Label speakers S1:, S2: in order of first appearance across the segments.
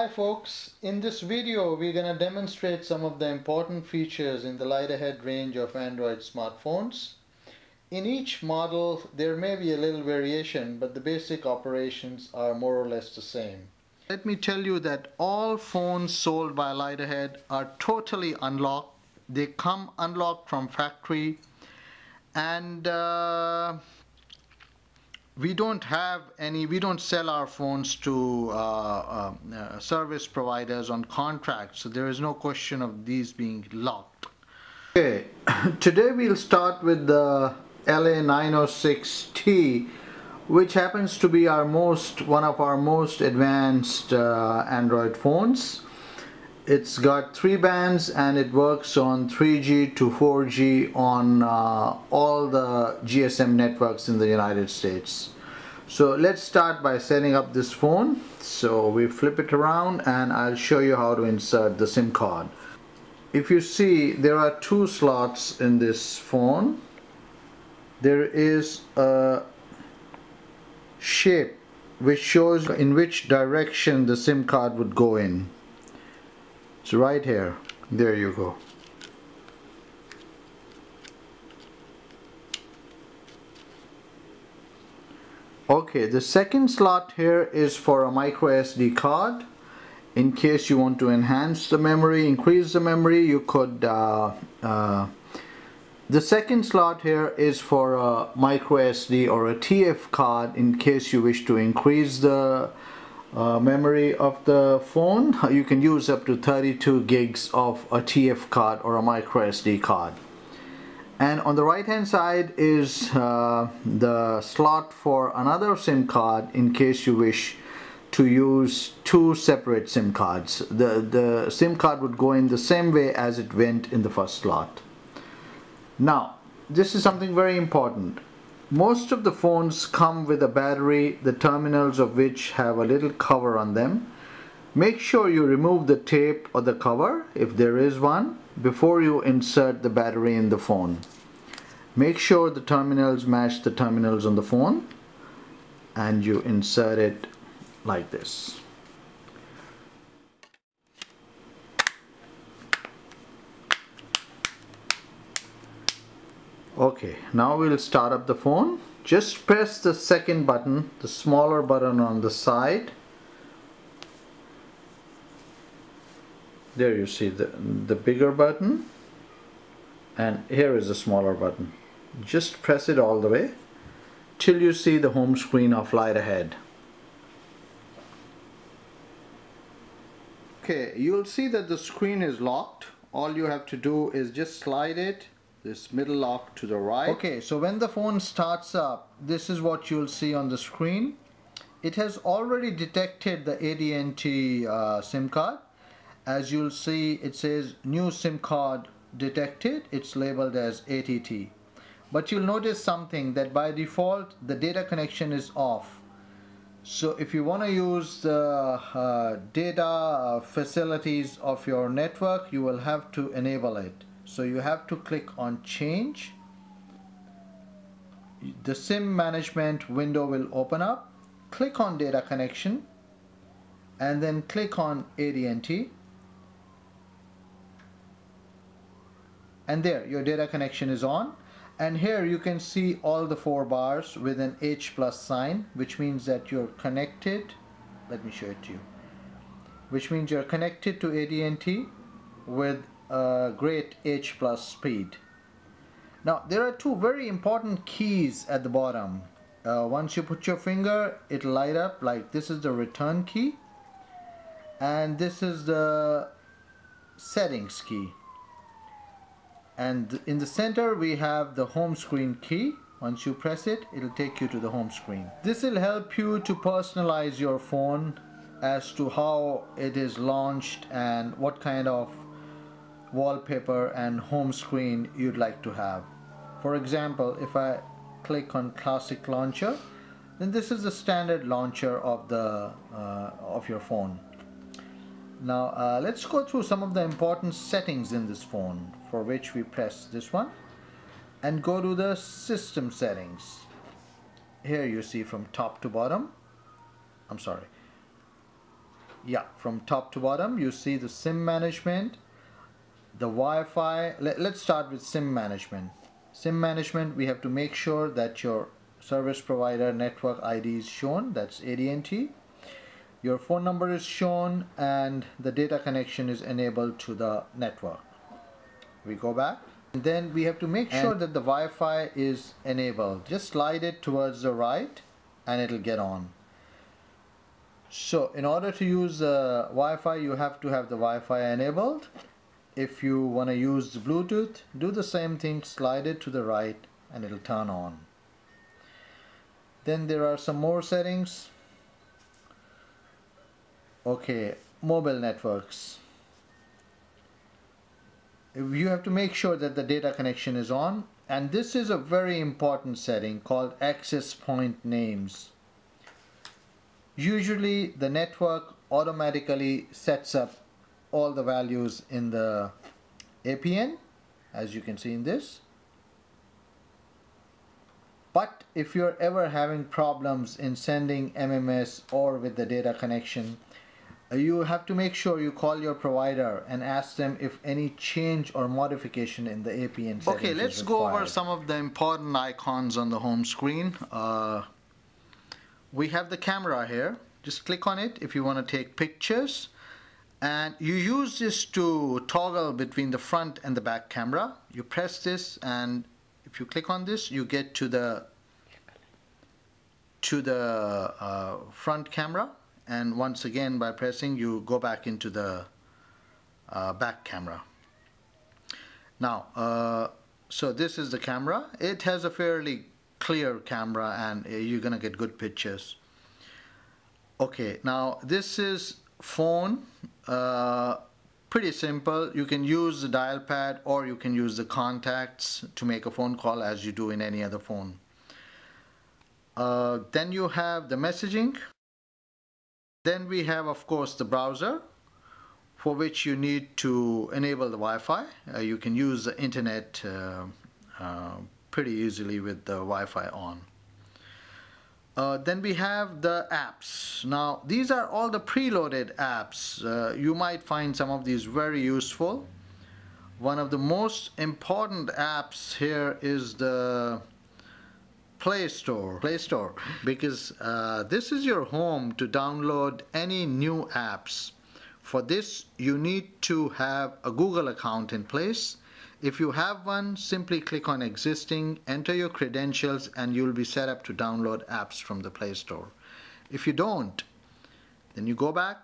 S1: folks, in this video we're going to demonstrate some of the important features in the Lightahead range of Android smartphones. In each model there may be a little variation, but the basic operations are more or less the same. Let me tell you that all phones sold by Lightahead are totally unlocked. They come unlocked from factory, and we don't sell our phones to service providers on contract, so there is no question of these being locked. Okay, today we'll start with the LA906T, which happens to be one of our most advanced Android phones. It's got 3 bands and it works on 3G to 4G on all the GSM networks in the United States. So let's start by setting up this phone. So we flip it around and I'll show you how to insert the SIM card. If you see, there are 2 slots in this phone. There is a shape which shows in which direction the SIM card would go in. It's right here. There you go. Okay, the second slot here is for a micro SD card. In case you want to enhance the memory, increase the memory, you could the second slot here is for a micro SD or a TF card in case you wish to increase the memory of the phone. You can use up to 32 gigs of a TF card or a micro SD card. And on the right hand side is the slot for another SIM card in case you wish to use 2 separate SIM cards. The SIM card would go in the same way as it went in the first slot. Now, this is something very important. Most of the phones come with a battery, the terminals of which have a little cover on them. Make sure you remove the tape or the cover, if there is one, before you insert the battery in the phone. Make sure the terminals match the terminals on the phone and you insert it like this. Okay, now we'll start up the phone. Just press the second button, the smaller button on the side. There you see the bigger button, and here is the smaller button. Just press it all the way till you see the home screen of Lightahead. Okay, you'll see that the screen is locked. All you have to do is just slide it, this middle lock, to the right. Okay, so when the phone starts up, this is what you'll see on the screen. It has already detected the AT&T SIM card. As you'll see, it says new SIM card detected. It's labeled as ATT. But you'll notice something, that by default the data connection is off. So if you want to use the data facilities of your network, you will have to enable it. So you have to click on change. The SIM management window will open up. Click on data connection and then click on AT&T. And there, your data connection is on. And here you can see all the 4 bars with an H+ sign, which means that you're connected. Let me show it to you. Which means you're connected to AT&T with a great H+ speed. Now there are 2 very important keys at the bottom. Once you put your finger, it'll light up. Like, this is the return key and this is the settings key. And in the center we have the home screen key. Once you press it, it'll take you to the home screen. This will help you to personalize your phone as to how it is launched and what kind of wallpaper and home screen you'd like to have. For example, if I click on Classic Launcher, then this is the standard launcher of your phone. Now let's go through some of the important settings in this phone, for which we press this one and go to the system settings. Here you see from top to bottom, Yeah, from top to bottom you see the SIM management, the Wi-Fi. Let's start with SIM management. SIM management, we have to make sure that your service provider network ID is shown, that's AT&T. Your phone number is shown and the data connection is enabled to the network. We go back and then we have to make sure that the Wi-Fi is enabled. Just slide it towards the right and it'll get on. So in order to use the Wi-Fi you have to have the Wi-Fi enabled. If you want to use the Bluetooth, do the same thing, slide it to the right and it'll turn on. Then there are some more settings. Okay, mobile networks. You have to make sure that the data connection is on, and this is a very important setting called access point names. Usually the network automatically sets up all the values in the APN, as you can see in this. But if you're ever having problems in sending MMS or with the data connection, you have to make sure you call your provider and ask them if any change or modification in the APN settings
S2: Okay, let's go over some of the important icons on the home screen. We have the camera here. Just click on it if you want to take pictures. And you use this to toggle between the front and the back camera. You press this and if you click on this you get to the front camera. And once again by pressing you go back into the back camera. Now so this is the camera. It has a fairly clear camera and you're gonna get good pictures. Okay, now this is phone. Pretty simple. You can use the dial pad or you can use the contacts to make a phone call as you do in any other phone. Then you have the messaging. Then we have of course the browser, for which you need to enable the Wi-Fi. You can use the internet pretty easily with the Wi-Fi on. Then we have the apps. Now these are all the preloaded apps. You might find some of these very useful. One of the most important apps here is the Play Store, because this is your home to download any new apps. For this you need to have a Google account in place. If you have one, simply click on existing, enter your credentials and you'll be set up to download apps from the Play Store. If you don't, then you go back,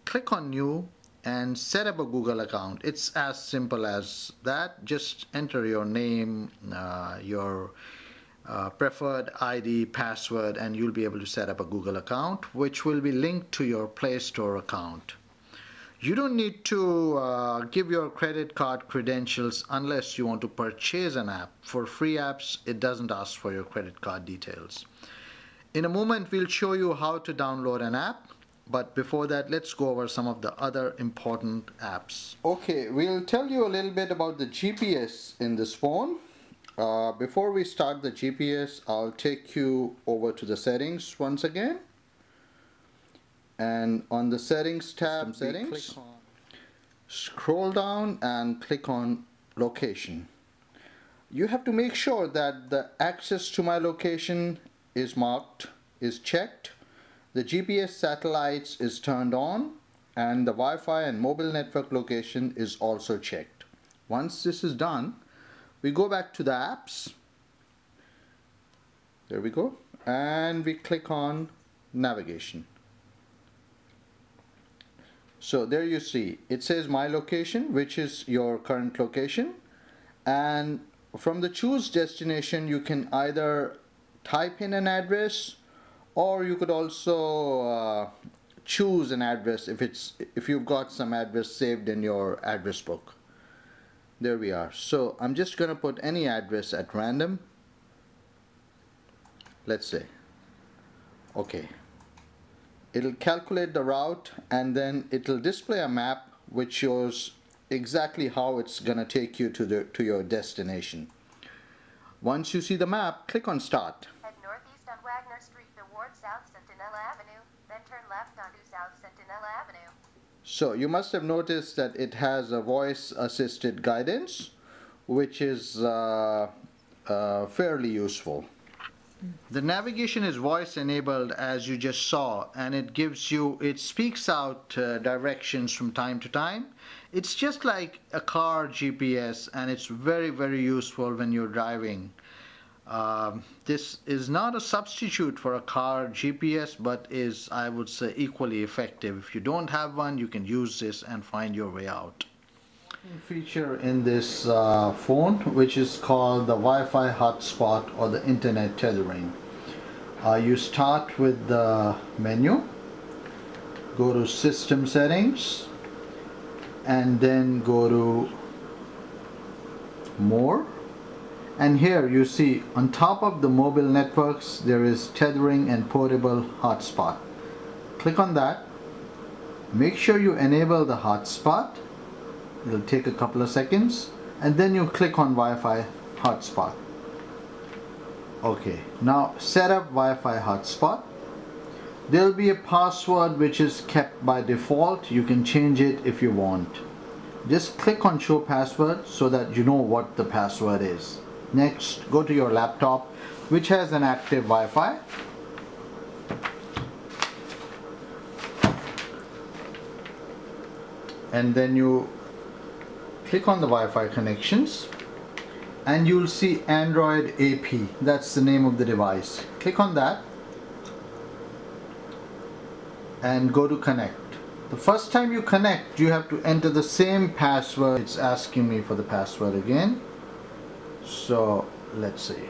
S2: click on new and set up a Google account. It's as simple as that. Just enter your name, your preferred ID, password, and you'll be able to set up a Google account which will be linked to your Play Store account. You don't need to give your credit card credentials unless you want to purchase an app. For free apps, it doesn't ask for your credit card details. In a moment, we'll show you how to download an app. But before that, let's go over some of the other important apps. Okay, we'll tell you a little bit about the GPS in this phone. Before we start the GPS, I'll take you over to the settings once again. And on the settings tab, scroll down and click on location. You have to make sure that the access to my location is checked, the GPS satellites is turned on, and the Wi-Fi and mobile network location is also checked. Once this is done, we go back to the apps. There we go, and we click on navigation. So there you see, it says my location, which is your current location, and from the choose destination you can either type in an address or you could also choose an address if you've got some address saved in your address book. There we are. So I'm just gonna put any address at random. Let's say, okay. It'll calculate the route and then it'll display a map which shows exactly how it's gonna take you to your destination. Once you see the map, click on start.
S3: Head northeast on Wagner Street toward South Centinela Avenue, then then turn left onto South Centinela Avenue.
S2: So you must have noticed that it has a voice assisted guidance, which is fairly useful. The navigation is voice enabled, as you just saw, and it speaks out directions from time to time. It's just like a car GPS, and it's very, very useful when you're driving. This is not a substitute for a car GPS, but is, I would say, equally effective. If you don't have one, you can use this and find your way out. Feature in this phone, which is called the Wi-Fi hotspot or the internet tethering. You start with the menu, go to system settings, and then go to more, and here you see on top of the mobile networks there is tethering and portable hotspot. Click on that, make sure you enable the hotspot. It'll take a couple of seconds, and then you click on Wi-Fi hotspot. Okay, now set up Wi-Fi hotspot. There'll be a password which is kept by default. You can change it if you want. Just click on show password so that you know what the password is. Next, go to your laptop which has an active Wi-Fi. And then you click on the Wi-Fi connections, and you'll see Android AP. That's the name of the device. Click on that and go to connect. The first time you connect, you have to enter the same password. It's asking me for the password again. So let's see.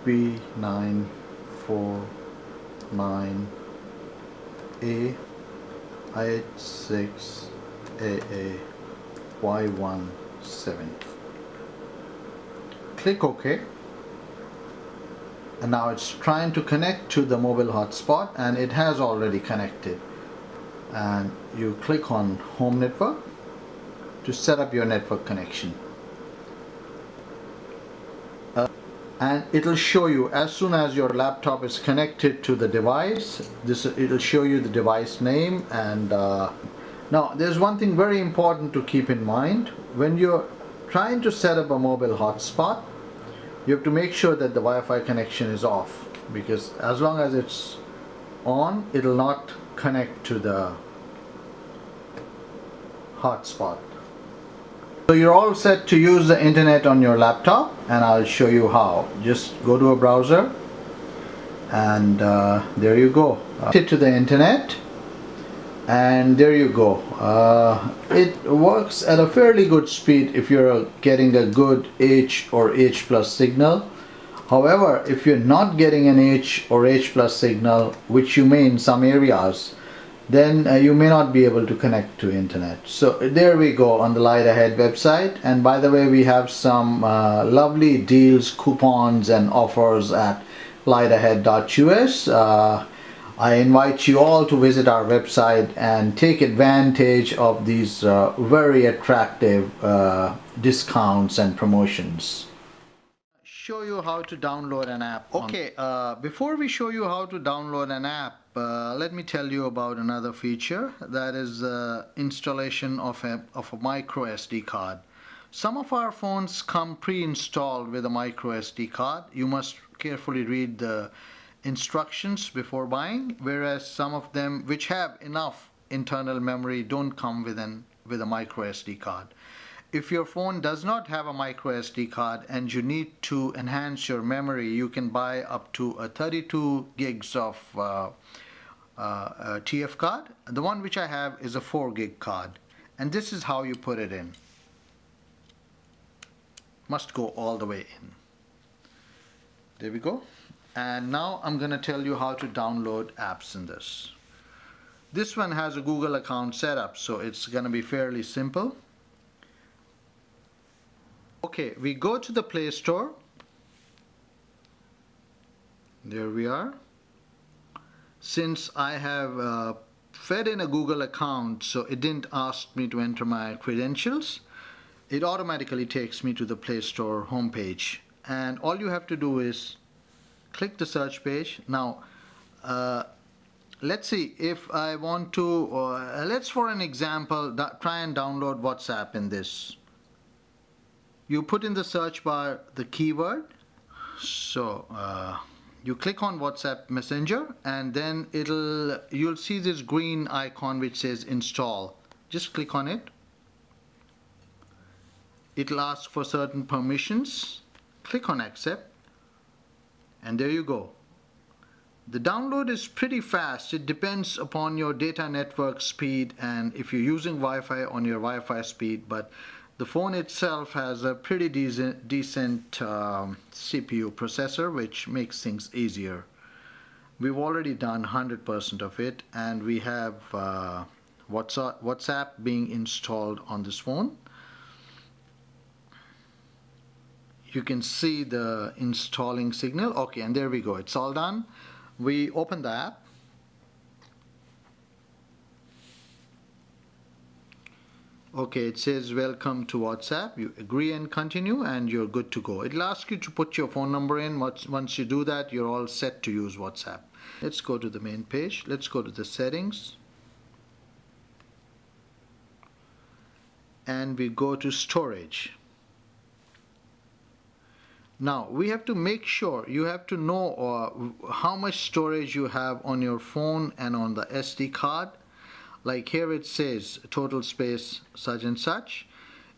S2: B949A86AA Y17. Click OK. And now it's trying to connect to the mobile hotspot, and it has already connected. And you click on home network to set up your network connection. And it'll show you as soon as your laptop is connected to the device. It'll show you the device name. And now there's one thing very important to keep in mind. When you're trying to set up a mobile hotspot, you have to make sure that the Wi-Fi connection is off, because as long as it's on, it'll not connect to the hotspot. So you're all set to use the internet on your laptop, and I'll show you how. Just go to a browser, and there you go. It to the internet, and there you go. It works at a fairly good speed if you're getting a good H or H plus signal. However, if you're not getting an H or H plus signal, which you may in some areas, then you may not be able to connect to internet. So there we go on the Lightahead website. And by the way, we have some lovely deals, coupons and offers at lightahead.us. I invite you all to visit our website and take advantage of these very attractive discounts and promotions. Show you how to download an app. Okay, before we show you how to download an app, let me tell you about another feature, that is the installation of a micro SD card. Some of our phones come pre-installed with a micro SD card. You must carefully read the instructions before buying, whereas some of them which have enough internal memory don't come with a micro SD card. If your phone does not have a micro SD card and you need to enhance your memory, you can buy up to 32 gigs of TF card. The one which I have is a 4 gig card, and this is how you put it in. Must go all the way in. There we go. And now I'm going to tell you how to download apps in this. This one has a Google account set up, so it's going to be fairly simple. Okay, we go to the Play Store. There we are. Since I have fed in a Google account, so it didn't ask me to enter my credentials, it automatically takes me to the Play Store homepage. And all you have to do is click the search page. Now, let's see if I want to, let's for an example try and download WhatsApp in this. You put in the search bar the keyword, so you click on WhatsApp Messenger, and then you'll see this green icon which says install. Just click on it. It'll ask for certain permissions. Click on accept, and there you go. The download is pretty fast. It depends upon your data network speed and if you're using Wi-Fi on your Wi-Fi speed, but the phone itself has a pretty decent CPU processor, which makes things easier. We've already done 100% of it, and we have WhatsApp being installed on this phone. You can see the installing signal. Okay, and there we go. It's all done. We open the app. Okay, it says welcome to WhatsApp. You agree and continue, and you're good to go. It'll ask you to put your phone number in. Once you do that, you're all set to use WhatsApp. Let's go to the main page. Let's go to the settings. And we go to storage. Now we have to make sure, you have to know how much storage you have on your phone and on the SD card. Like here it says total space such and such.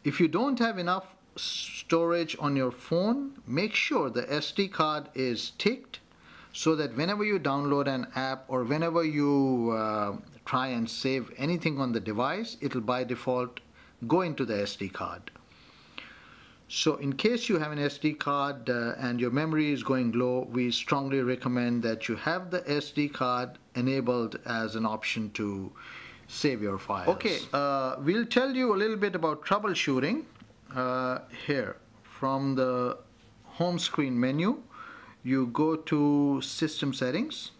S2: If you don't have enough storage on your phone, make sure the SD card is ticked, so that whenever you download an app or whenever you try and save anything on the device, it'll by default go into the SD card. So in case you have an SD card and your memory is going low, we strongly recommend that you have the SD card enabled as an option to save your files. Okay, we'll tell you a little bit about troubleshooting. Here, from the home screen menu, you go to System Settings,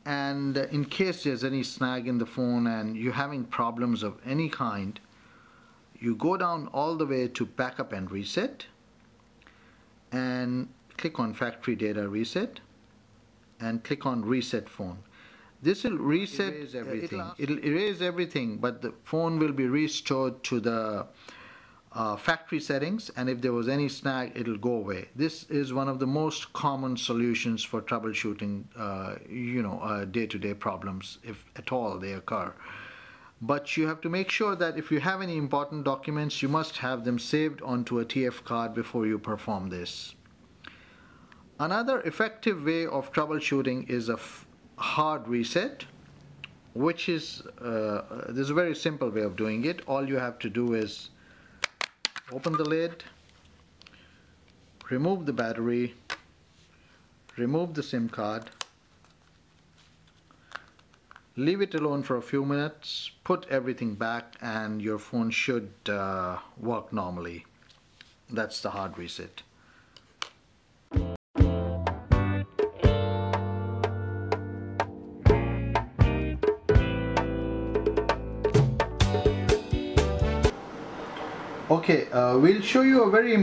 S2: and in case there's any snag in the phone and you're having problems of any kind, you go down all the way to Backup and Reset, and click on Factory Data Reset, and click on Reset Phone. This will reset everything. It'll erase everything, but the phone will be restored to the factory settings, and if there was any snag, it'll go away. This is one of the most common solutions for troubleshooting day-to-day problems, if at all they occur. But you have to make sure that if you have any important documents, you must have them saved onto a TF card before you perform this. Another effective way of troubleshooting is a hard reset, which is there's a very simple way of doing it. All you have to do is open the lid, remove the battery, remove the SIM card, leave it alone for a few minutes, put everything back, and your phone should work normally. That's the hard reset. Okay, we'll show you a very important